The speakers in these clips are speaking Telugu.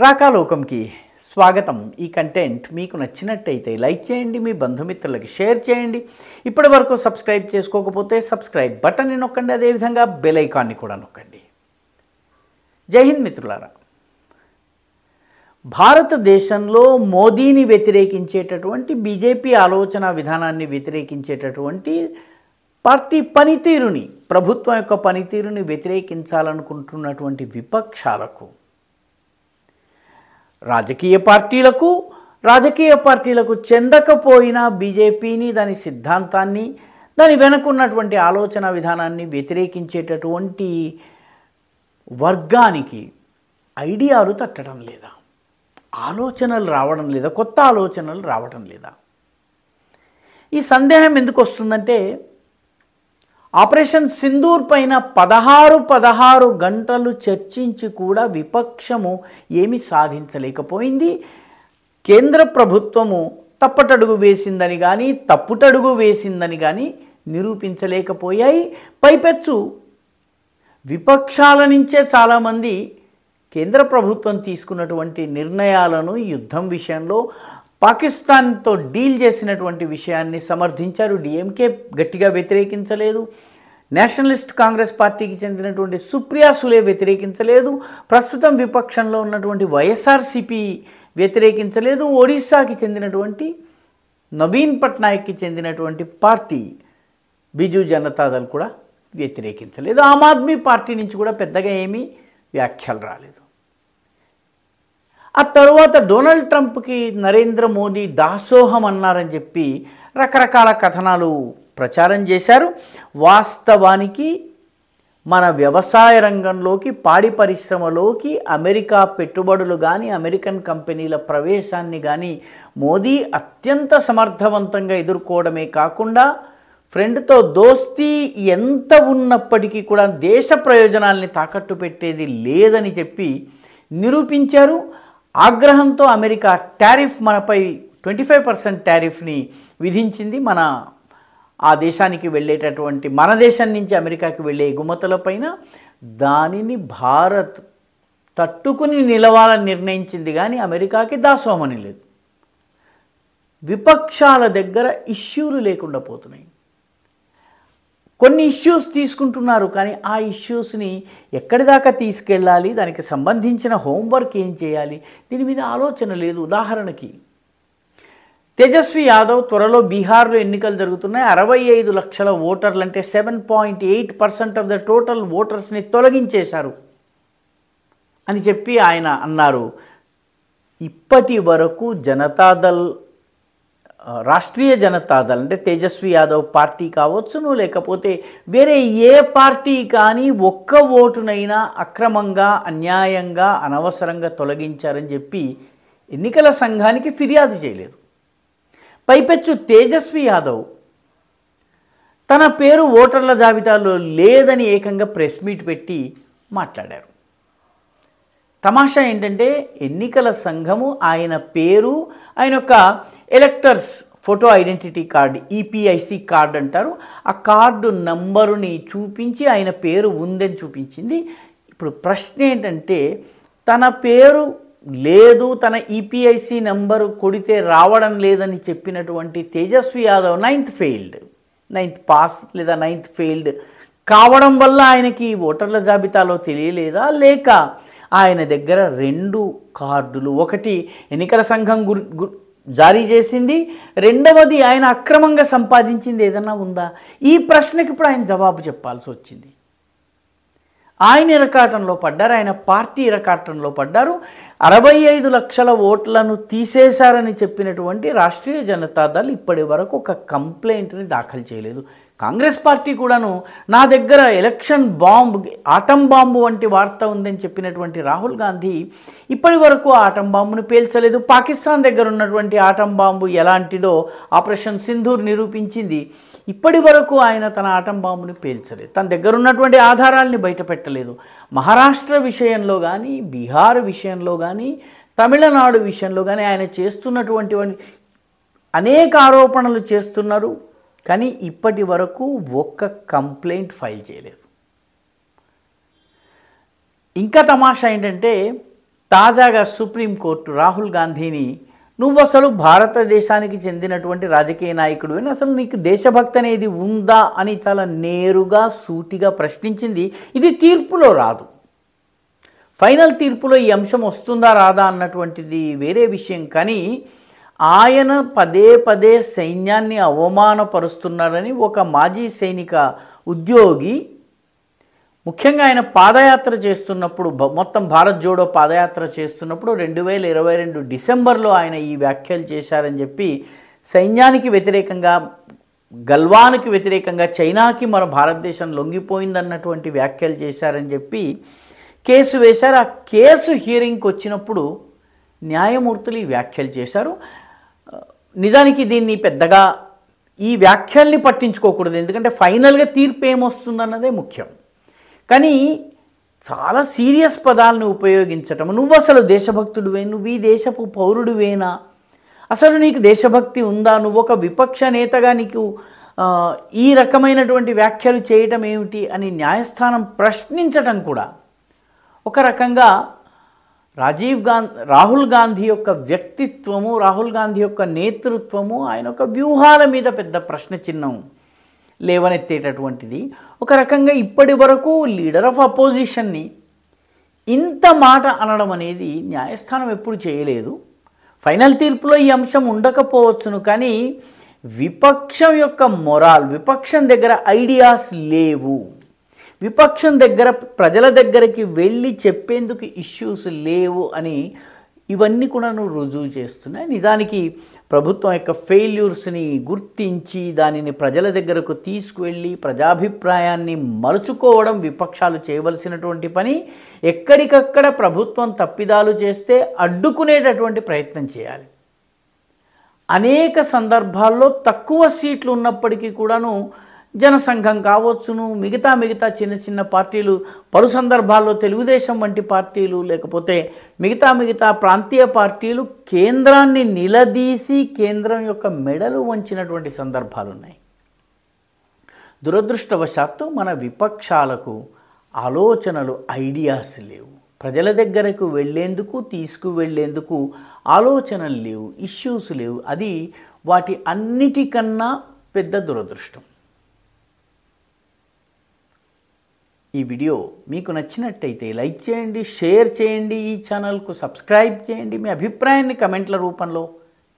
రాకాలోకంకి స్వాగతం. ఈ కంటెంట్ మీకు నచ్చినట్టయితే లైక్ చేయండి, మీ బంధుమిత్రులకి షేర్ చేయండి. ఇప్పటి వరకు సబ్స్క్రైబ్ చేసుకోకపోతే సబ్స్క్రైబ్ బటన్ని నొక్కండి, అదేవిధంగా బెల్ ఐకాన్ని కూడా నొక్కండి. జై హింద్ మిత్రులారా. భారతదేశంలో మోదీని వ్యతిరేకించేటటువంటి బీజేపీ ఆలోచన విధానాన్ని వ్యతిరేకించేటటువంటి పార్టీ పనితీరుని, ప్రభుత్వం యొక్క పనితీరుని వ్యతిరేకించాలనుకుంటున్నటువంటి విపక్షాలకు, రాజకీయ పార్టీలకు చెందకపోయినా బీజేపీని, దాని సిద్ధాంతాన్ని, దాని వెనుకున్నటువంటి ఆలోచన విధానాన్ని వ్యతిరేకించేటటువంటి వర్గానికి ఐడియాలు తట్టడం లేదా, ఆలోచనలు రావడం లేదా, కొత్త ఆలోచనలు రావడం లేదా? ఈ సందేహం ఎందుకు వస్తుందంటే, ఆపరేషన్ సింధూర్ పైన 16 గంటలు చర్చించి కూడా విపక్షము ఏమీ సాధించలేకపోయింది. కేంద్ర ప్రభుత్వము తప్పటడుగు వేసిందని కానీ, తప్పుటడుగు వేసిందని కానీ నిరూపించలేకపోయాయి. పైపెచ్చు విపక్షాల నుంచే చాలామంది కేంద్ర ప్రభుత్వం తీసుకున్నటువంటి నిర్ణయాలను, యుద్ధం విషయంలో పాకిస్తాన్తో డీల్ చేసినటువంటి విషయాన్ని సమర్థించారు. డిఎంకే గట్టిగా వ్యతిరేకించలేదు. నేషనలిస్ట్ కాంగ్రెస్ పార్టీకి చెందినటువంటి సుప్రియా సులే వ్యతిరేకించలేదు. ప్రస్తుతం విపక్షంలో ఉన్నటువంటి వైఎస్ఆర్సీపీ వ్యతిరేకించలేదు. ఒడిశాకి చెందినటువంటి నవీన్ పట్నాయక్కి చెందినటువంటి పార్టీ బిజు జనతాదళ్ కూడా వ్యతిరేకించలేదు. ఆమ్ ఆద్మీ పార్టీ నుంచి కూడా పెద్దగా ఏమీ వ్యాఖ్యలు రాలేదు. ఆ తర్వాత డొనాల్డ్ ట్రంప్కి నరేంద్ర మోదీ దాసోహం అన్నారని చెప్పి రకరకాల కథనాలు ప్రచారం చేశారు. వాస్తవానికి మన వ్యవసాయ రంగంలోకి, పాడి పరిశ్రమలోకి అమెరికా పెట్టుబడులు కానీ, అమెరికన్ కంపెనీల ప్రవేశాన్ని కానీ మోదీ అత్యంత సమర్థవంతంగా ఎదుర్కోవడమే కాకుండా, ఫ్రెండ్తో దోస్తీ ఎంత ఉన్నప్పటికీ కూడా దేశ ప్రయోజనాల్ని తాకట్టు పెట్టేది లేదని చెప్పి నిరూపించారు. ఆగ్రహంతో అమెరికా టారిఫ్, మనపై 25% టారిఫ్ని విధించింది. ఆ దేశానికి వెళ్ళేటటువంటి, మన దేశం నుంచి అమెరికాకి వెళ్ళే ఎగుమతులపైన. దానిని భారత్ తట్టుకుని నిలవాలని నిర్ణయించింది, కానీ అమెరికాకి దాసోహమని లేదు. విపక్షాల దగ్గర ఇష్యూలు లేకుండా పోతున్నాయి. కొన్ని ఇష్యూస్ తీసుకుంటున్నారు, కానీ ఆ ఇష్యూస్ని ఎక్కడి దాకా తీసుకెళ్ళాలి, దానికి సంబంధించిన హోంవర్క్ ఏం చేయాలి, దీని మీద ఆలోచన లేదు. ఉదాహరణకి తేజస్వి యాదవ్ త్వరలో బీహార్లో ఎన్నికలు జరుగుతున్నాయి. 65 లక్షల ఓటర్లు, అంటే 7.8% ఆఫ్ ద టోటల్ ఓటర్స్ని తొలగించేశారు అని చెప్పి ఆయన అన్నారు. ఇప్పటి వరకు జనతాదళ్, రాష్ట్రీయ జనతాదళ్ అంటే తేజస్వి యాదవ్ పార్టీ కావచ్చును, లేకపోతే వేరే ఏ పార్టీ కానీ ఒక్క ఓటునైనా అక్రమంగా, అన్యాయంగా, అనవసరంగా తొలగించారని చెప్పి ఎన్నికల సంఘానికి ఫిర్యాదు చేయలేదు. పైపెచ్చు తేజస్వి యాదవ్ తన పేరు ఓటర్ల జాబితాలో లేదని ఏకంగా ప్రెస్ మీట్ పెట్టి మాట్లాడారు. తమాషా ఏంటంటే, ఎన్నికల సంఘము ఆయన పేరు, ఆయన యొక్క electors photo identity card, EPIC card అంటారు, ఆ కార్డు నంబరుని చూపించి ఆయన పేరు ఉందని చూపించింది. ఇప్పుడు ప్రశ్న ఏంటంటే, తన పేరు లేదు, తన ఈపీఐసి నంబరు కొడితే రావడం లేదని చెప్పినటువంటి తేజస్వి యాదవ్ 9th పాస్ లేదా 9th ఫెయిల్డ్ కావడం వల్ల ఆయనకి ఓటర్ల జాబితాలో తెలియలేదా, లేక ఆయన దగ్గర 2 కార్డులు, ఒకటి ఎన్నికల సంఘం జారీ చేసింది, రెండవది ఆయన అక్రమంగా సంపాదించింది ఏదన్నా ఉందా? ఈ ప్రశ్నకి ఇప్పుడు ఆయన జవాబు చెప్పాల్సి వచ్చింది. ఆయన ఇరకాటంలో పడ్డారు, ఆయన పార్టీ ఇరకాటంలో పడ్డారు. 65 లక్షల ఓట్లను తీసేశారని చెప్పినటువంటి రాష్ట్రీయ జనతాదళ్ ఇప్పటి వరకు ఒక కంప్లైంట్ని దాఖలు చేయలేదు. కాంగ్రెస్ పార్టీ కూడాను నా దగ్గర ఎలక్షన్ బాంబ్, ఆటం బాంబు వంటి వార్త ఉందని చెప్పినటువంటి రాహుల్ గాంధీ ఇప్పటి వరకు ఆటం బాంబును పేల్చలేదు. పాకిస్తాన్ దగ్గర ఉన్నటువంటి ఆటం బాంబు ఎలాంటిదో ఆపరేషన్ సింధూర్ నిరూపించింది. ఇప్పటి వరకు ఆయన తన ఆటం బాంబుని పేల్చలేదు, తన దగ్గర ఉన్నటువంటి ఆధారాల్ని బయట పెట్టలేదు. మహారాష్ట్ర విషయంలో కానీ, బీహార్ విషయంలో కానీ, తమిళనాడు విషయంలో కానీ ఆయన చేస్తున్నటువంటి అనేక ఆరోపణలు చేస్తున్నారు, కానీ ఇప్పటి వరకు ఒక్క కంప్లైంట్ ఫైల్ చేయలేదు. ఇంకా తమాషా ఏంటంటే, తాజాగా సుప్రీంకోర్టు రాహుల్ గాంధీని నువ్వు అసలు భారతదేశానికి చెందినటువంటి రాజకీయ నాయకుడు అని, అసలు నీకు దేశభక్తి అనేది ఉందా అని చాలా నేరుగా సూటిగా ప్రశ్నించింది. ఇది తీర్పులో రాదు, ఫైనల్ తీర్పులో ఈ అంశం వస్తుందా రాదా అన్నటువంటిది వేరే విషయం. కానీ ఆయన పదే పదే సైన్యాన్ని అవమానపరుస్తున్నాడని ఒక మాజీ సైనిక ఉద్యోగి, ముఖ్యంగా ఆయన పాదయాత్ర చేస్తున్నప్పుడు, మొత్తం భారత్ జోడో పాదయాత్ర చేస్తున్నప్పుడు 2022 డిసెంబర్లో ఆయన ఈ వ్యాఖ్యలు చేశారని చెప్పి, సైన్యానికి వ్యతిరేకంగా, గల్వాన్కి వ్యతిరేకంగా, చైనాకి మన భారతదేశం లొంగిపోయిందన్నటువంటి వ్యాఖ్యలు చేశారని చెప్పి కేసు వేశారు. ఆ కేసు హియరింగ్కి వచ్చినప్పుడు న్యాయమూర్తులు ఈ వ్యాఖ్యలు చేశారు. నిజానికి దీన్ని పెద్దగా ఈ వ్యాఖ్యల్ని పట్టించుకోకూడదు, ఎందుకంటే ఫైనల్గా తీర్పు ఏమొస్తుందన్నదే ముఖ్యం. కానీ చాలా సీరియస్ పదాలను ఉపయోగించటం, నువ్వు అసలు దేశభక్తుడివే, నువ్వు ఈ దేశపు పౌరుడివేనా, అసలు నీకు దేశభక్తి ఉందా, నువ్వు ఒక విపక్ష నేతగా నీకు ఈ రకమైనటువంటి వ్యాఖ్యలు చేయటం ఏమిటి అని న్యాయస్థానం ప్రశ్నించటం కూడా ఒక రకంగా రాహుల్ గాంధీ యొక్క వ్యక్తిత్వము, రాహుల్ గాంధీ యొక్క నేతృత్వము, ఆయన యొక్క వ్యూహాల మీద పెద్ద ప్రశ్న చిహ్నం లేవనెత్తేటటువంటిది. ఒక రకంగా ఇప్పటి వరకు లీడర్ ఆఫ్ అపోజిషన్ని ఇంత మాట అనడం అనేది న్యాయస్థానం ఎప్పుడు చేయలేదు. ఫైనల్ తీర్పులో ఈ అంశం ఉండకపోవచ్చును, కానీ విపక్షం యొక్క మొరాల్, విపక్షం దగ్గర ఐడియాస్ లేవు, విపక్షం దగ్గర ప్రజల దగ్గరికి వెళ్ళి చెప్పేందుకు ఇష్యూస్ లేవు అని ఇవన్నీ కూడా రుజువు చేస్తున్నాయి. నిజానికి ప్రభుత్వం యొక్క ఫెయిల్యూర్స్ని గుర్తించి దానిని ప్రజల దగ్గరకు తీసుకువెళ్ళి ప్రజాభిప్రాయాన్ని మలుచుకోవడం విపక్షాలు చేయవలసినటువంటి పని. ఎక్కడికక్కడ ప్రభుత్వం తప్పిదాలు చేస్తే అడ్డుకునేటటువంటి ప్రయత్నం చేయాలి. అనేక సందర్భాల్లో తక్కువ సీట్లు ఉన్నప్పటికీ కూడాను జనసంఘం కావచ్చును, మిగతా చిన్న చిన్న పార్టీలు, పలు సందర్భాల్లో తెలుగుదేశం వంటి పార్టీలు, లేకపోతే మిగతా ప్రాంతీయ పార్టీలు కేంద్రాన్ని నిలదీసి కేంద్రం యొక్క మెడలు వంచినటువంటి సందర్భాలు ఉన్నాయి. దురదృష్టవశాత్తు మన విపక్షాలకు ఆలోచనలు, ఐడియాస్ లేవు, ప్రజల దగ్గరకు వెళ్ళేందుకు, తీసుకువెళ్ళేందుకు ఆలోచనలు లేవు, ఇష్యూస్ లేవు. అది వాటి అన్నిటికన్నా పెద్ద దురదృష్టం. ఈ వీడియో మీకు నచ్చినట్టయితే లైక్ చేయండి, షేర్ చేయండి, ఈ ఛానల్కు సబ్స్క్రైబ్ చేయండి, మీ అభిప్రాయాన్ని కమెంట్ల రూపంలో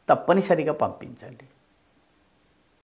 తప్పనిసరిగా పంపించండి.